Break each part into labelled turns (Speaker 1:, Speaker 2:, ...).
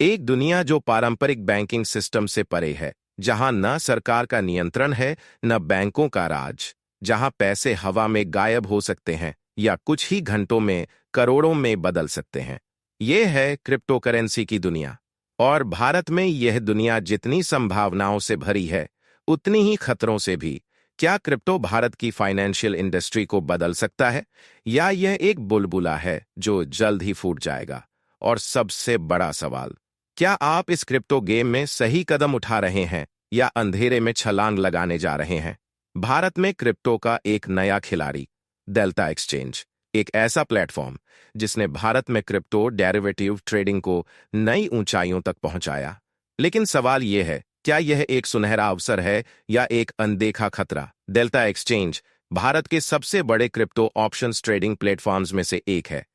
Speaker 1: एक दुनिया जो पारंपरिक बैंकिंग सिस्टम से परे है, जहां न सरकार का नियंत्रण है न बैंकों का राज, जहां पैसे हवा में गायब हो सकते हैं या कुछ ही घंटों में करोड़ों में बदल सकते हैं। यह है क्रिप्टोकरेंसी की दुनिया। और भारत में यह दुनिया जितनी संभावनाओं से भरी है, उतनी ही खतरों से भी। क्या क्रिप्टो भारत की फाइनेंशियल इंडस्ट्री को बदल सकता है, या यह एक बुलबुला है जो जल्द ही फूट जाएगा? और सबसे बड़ा सवाल, क्या आप इस क्रिप्टो गेम में सही कदम उठा रहे हैं या अंधेरे में छलांग लगाने जा रहे हैं? भारत में क्रिप्टो का एक नया खिलाड़ी, डेल्टा एक्सचेंज, एक ऐसा प्लेटफॉर्म जिसने भारत में क्रिप्टो डेरिवेटिव ट्रेडिंग को नई ऊंचाइयों तक पहुंचाया। लेकिन सवाल यह है, क्या यह एक सुनहरा अवसर है या एक अनदेखा खतरा? डेल्टा एक्सचेंज भारत के सबसे बड़े क्रिप्टो ऑप्शंस ट्रेडिंग प्लेटफॉर्म्स में से एक है।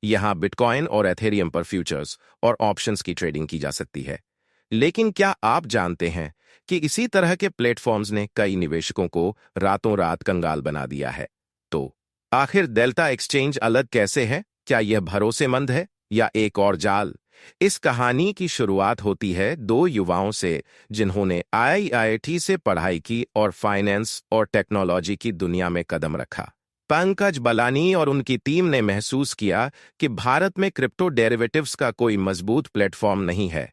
Speaker 1: यहां बिटकॉइन और एथेरियम पर फ्यूचर्स और ऑप्शंस की ट्रेडिंग की जा सकती है। लेकिन क्या आप जानते हैं कि इसी तरह के प्लेटफॉर्म्स ने कई निवेशकों को रातों रात कंगाल बना दिया है? तो आखिर डेल्टा एक्सचेंज अलग कैसे है? क्या यह भरोसेमंद है या एक और जाल? इस कहानी की शुरुआत होती है दो युवाओं से, जिन्होंने आईआईटी से पढ़ाई की और फाइनेंस और टेक्नोलॉजी की दुनिया में कदम रखा। पंकज बलानी और उनकी टीम ने महसूस किया कि भारत में क्रिप्टो डेरिवेटिव्स का कोई मजबूत प्लेटफॉर्म नहीं है।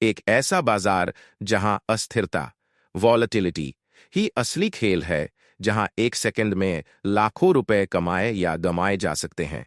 Speaker 1: एक ऐसा बाजार जहां अस्थिरता, वॉलेटिलिटी ही असली खेल है, जहां एक सेकंड में लाखों रुपए कमाए या गमाए जा सकते हैं।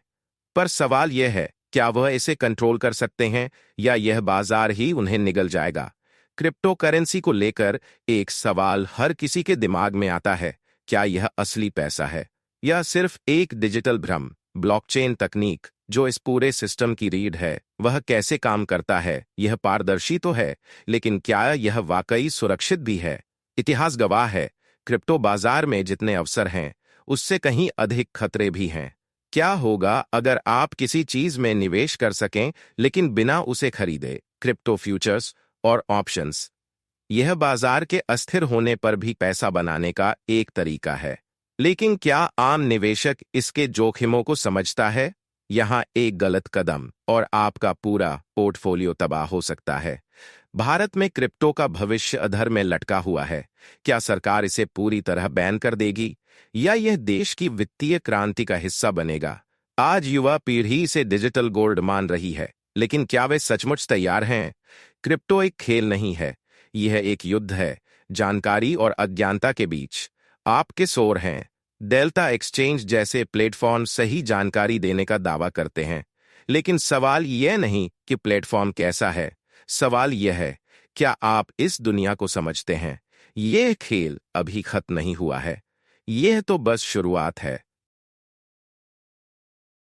Speaker 1: पर सवाल यह है, क्या वह इसे कंट्रोल कर सकते हैं या यह बाजार ही उन्हें निगल जाएगा? क्रिप्टो करेंसी को लेकर एक सवाल हर किसी के दिमाग में आता है, क्या यह असली पैसा है या सिर्फ एक डिजिटल भ्रम? ब्लॉकचेन तकनीक जो इस पूरे सिस्टम की रीढ़ है, वह कैसे काम करता है? यह पारदर्शी तो है, लेकिन क्या यह वाकई सुरक्षित भी है? इतिहास गवाह है, क्रिप्टो बाजार में जितने अवसर हैं, उससे कहीं अधिक खतरे भी हैं। क्या होगा अगर आप किसी चीज में निवेश कर सकें लेकिन बिना उसे खरीदे? क्रिप्टो फ्यूचर्स और ऑप्शंस, यह बाजार के अस्थिर होने पर भी पैसा बनाने का एक तरीका है। लेकिन क्या आम निवेशक इसके जोखिमों को समझता है? यहां एक गलत कदम और आपका पूरा पोर्टफोलियो तबाह हो सकता है। भारत में क्रिप्टो का भविष्य अधर में लटका हुआ है। क्या सरकार इसे पूरी तरह बैन कर देगी या यह देश की वित्तीय क्रांति का हिस्सा बनेगा? आज युवा पीढ़ी इसे डिजिटल गोल्ड मान रही है, लेकिन क्या वे सचमुच तैयार हैं? क्रिप्टो एक खेल नहीं है, यह एक युद्ध है, जानकारी और अज्ञानता के बीच। आप किस ओर हैं? डेल्टा एक्सचेंज जैसे प्लेटफॉर्म सही जानकारी देने का दावा करते हैं, लेकिन सवाल यह नहीं कि प्लेटफॉर्म कैसा है, सवाल यह है, क्या आप इस दुनिया को समझते हैं? यह खेल अभी खत्म नहीं हुआ है, यह तो बस शुरुआत है।